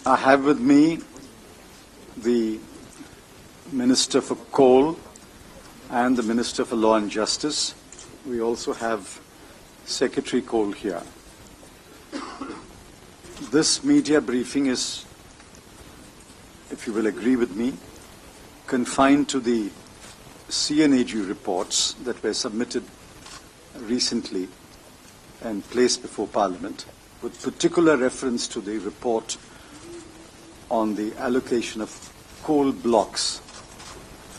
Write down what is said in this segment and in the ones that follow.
I have with me the Minister for Coal and the Minister for Law and Justice. We also have Secretary Coal here. This media briefing is, if you will agree with me, confined to the CNAG reports that were submitted recently and placed before Parliament, with particular reference to the report on the allocation of coal blocks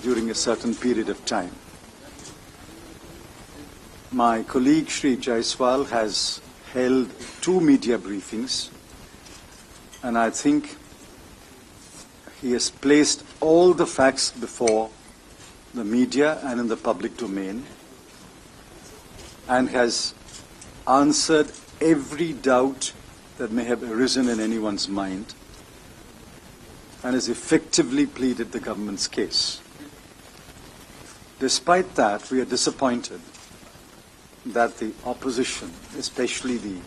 during a certain period of time. My colleague Shri Jaiswal has held 2 media briefings, and I think he has placed all the facts before the media and in the public domain, and has answered every doubt that may have arisen in anyone's mind, and has effectively pleaded the government's case. Despite that, we are disappointed that the opposition, especially the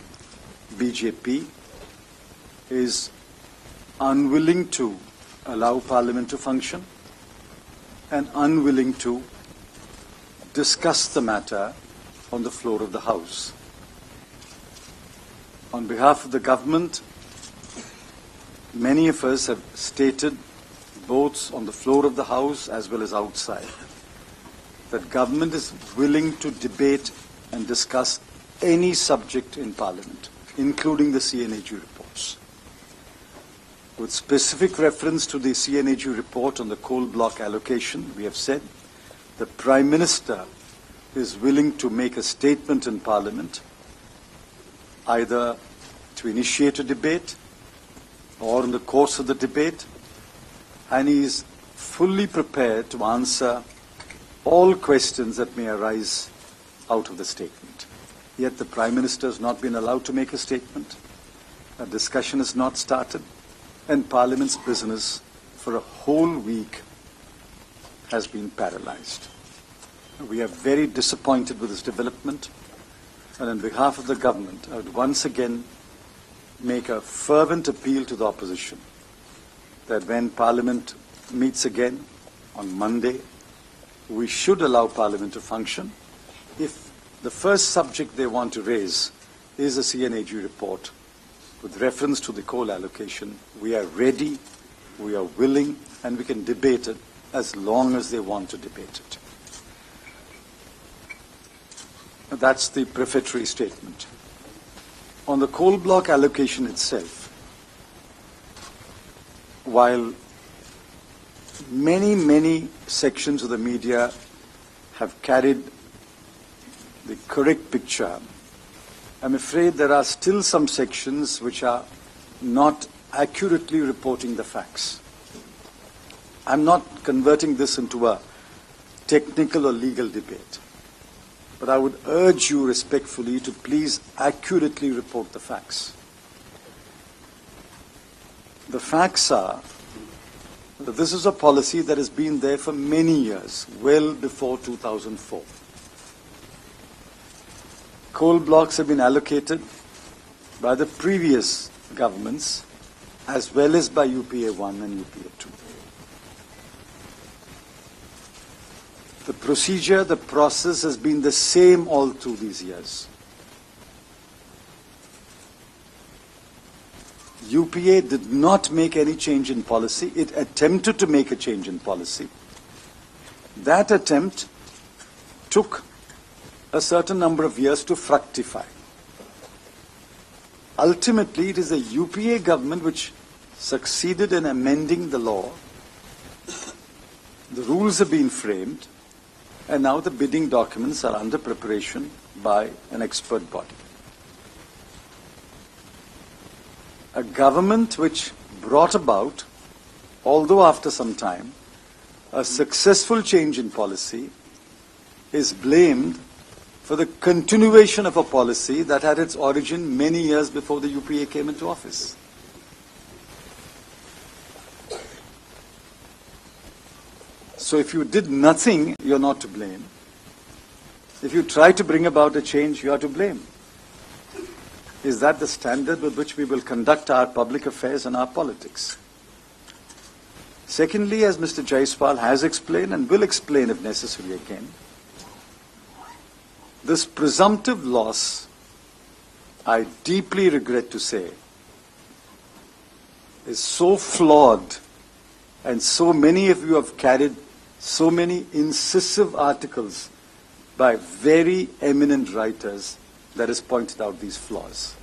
BJP, is unwilling to allow Parliament to function and unwilling to discuss the matter on the floor of the House. On behalf of the government, many of us have stated, both on the floor of the House as well as outside, that government is willing to debate and discuss any subject in Parliament, including the CNAG reports. With specific reference to the CNAG report on the coal block allocation, we have said the Prime Minister is willing to make a statement in Parliament, either to initiate a debate or in the course of the debate, and he is fully prepared to answer all questions that may arise out of the statement. Yet the Prime Minister has not been allowed to make a statement. A discussion has not started, and Parliament's business for a whole week has been paralyzed. We are very disappointed with this development, and on behalf of the government, I would once again make a fervent appeal to the opposition that when Parliament meets again on Monday, we should allow Parliament to function. If the first subject they want to raise is a CNAG report with reference to the coal allocation, we are ready, we are willing, and we can debate it as long as they want to debate it. That's the prefatory statement. On the coal block allocation itself, while many sections of the media have carried the correct picture, I'm afraid there are still some sections which are not accurately reporting the facts. I'm not converting this into a technical or legal debate, but I would urge you respectfully to please accurately report the facts. The facts are that this is a policy that has been there for many years, well before 2004. Coal blocks have been allocated by the previous governments as well as by UPA 1 and UPA 2. The procedure, the process has been the same all through these years. UPA did not make any change in policy. It attempted to make a change in policy. That attempt took a certain number of years to fructify. Ultimately, it is the UPA government which succeeded in amending the law. The rules have been framed, and now the bidding documents are under preparation by an expert body. A government which brought about, although after some time, a successful change in policy is blamed for the continuation of a policy that had its origin many years before the UPA came into office. So if you did nothing, you're not to blame. If you try to bring about a change, you are to blame. Is that the standard with which we will conduct our public affairs and our politics? Secondly, as Mr. Jaiswal has explained and will explain if necessary again, this presumptive loss, I deeply regret to say, is so flawed, and so many of you have carried so many incisive articles by very eminent writers that has pointed out these flaws.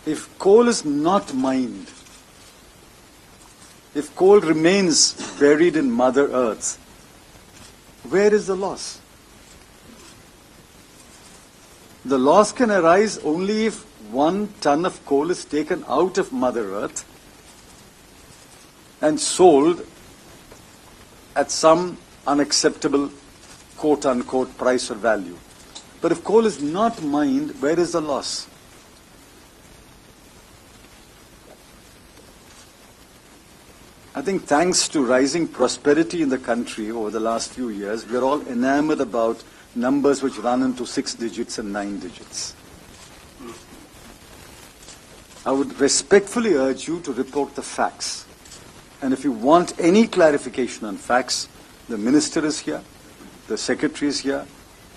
If coal is not mined, if coal remains buried in Mother Earth, where is the loss? The loss can arise only if 1 ton of coal is taken out of Mother Earth and sold at some unacceptable quote-unquote price or value. But if coal is not mined, where is the loss? I think thanks to rising prosperity in the country over the last few years, we are all enamored about numbers which run into 6 digits and 9 digits. I would respectfully urge you to report the facts. And if you want any clarification on facts, the Minister is here, the Secretary is here,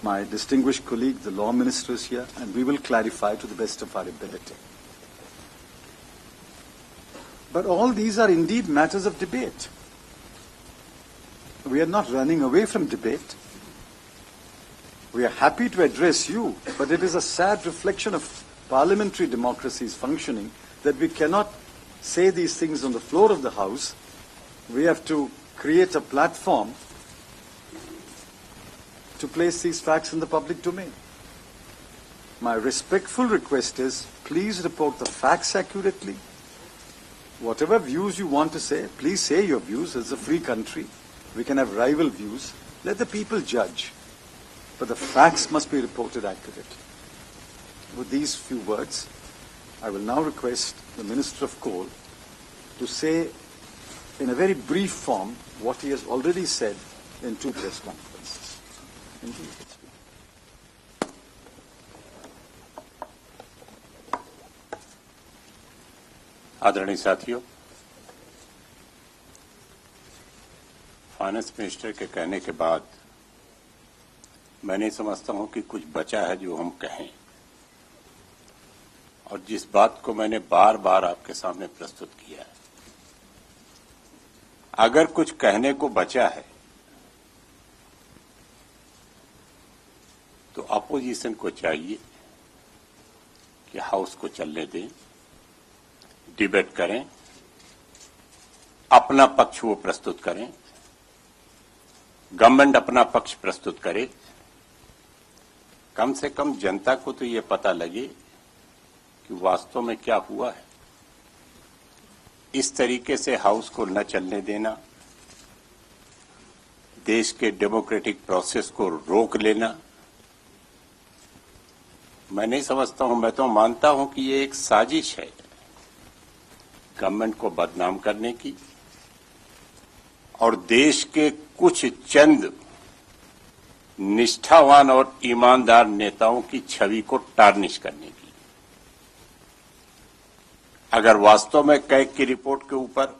my distinguished colleague, the Law Minister is here, and we will clarify to the best of our ability. But all these are indeed matters of debate. We are not running away from debate. We are happy to address you, but it is a sad reflection of parliamentary democracy's functioning that we cannot say these things on the floor of the House. We have to create a platform to place these facts in the public domain. My respectful request is, please report the facts accurately. Whatever views you want to say, please say your views. It's a free country. We can have rival views. Let the people judge. But the facts must be reported accurately. With these few words, I will now request the Minister of Coal to say in a very brief form what he has already said in 2 press conferences. Indeed. आदरणीय साथियों, finance minister के कहने के बाद मैं नहीं समझता हूं कि कुछ बचा है जो हम कहें, और जिस बात को मैंने बार बार आपके सामने प्रस्तुत किया है, अगर कुछ कहने को बचा है तो अपोजिशन को चाहिए कि हाउस को चलने दें, डिबेट करें, अपना पक्ष वो प्रस्तुत करें, गवर्नमेंट अपना पक्ष प्रस्तुत करे, कम से कम जनता को तो ये पता लगे कि वास्तव में क्या हुआ है। इस तरीके से हाउस को न चलने देना, देश के डेमोक्रेटिक प्रोसेस को रोक लेना, मैं नहीं समझता हूं, मैं तो मानता हूं कि ये एक साजिश है गवर्नमेंट को बदनाम करने की और देश के कुछ चंद निष्ठावान और ईमानदार नेताओं की छवि को टार्निश करने की। अगर वास्तव में कैग की रिपोर्ट के ऊपर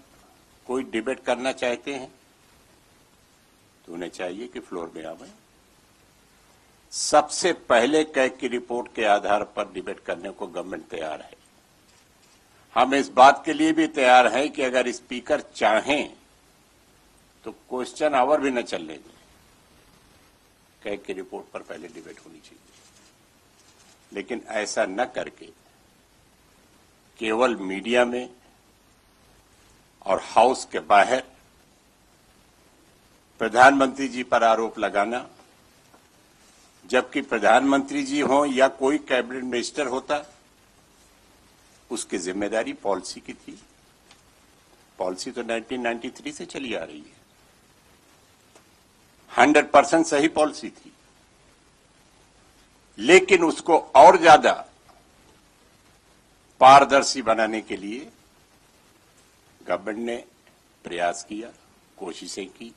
कोई डिबेट करना चाहते हैं तो उन्हें चाहिए कि फ्लोर में आवे। सबसे पहले कैग की रिपोर्ट के आधार पर डिबेट करने को गवर्नमेंट तैयार है। हम इस बात के लिए भी तैयार हैं कि अगर स्पीकर चाहें तो क्वेश्चन आवर भी न चलने दें, कैग की रिपोर्ट पर पहले डिबेट होनी चाहिए। लेकिन ऐसा न करके केवल मीडिया में और हाउस के बाहर प्रधानमंत्री जी पर आरोप लगाना, जबकि प्रधानमंत्री जी हों या कोई कैबिनेट मिनिस्टर होता, उसकी जिम्मेदारी पॉलिसी की थी। पॉलिसी तो 1993 से चली आ रही है, 100% सही पॉलिसी थी, लेकिन उसको और ज्यादा पारदर्शी बनाने के लिए गवर्नमेंट ने प्रयास किया, कोशिशें की,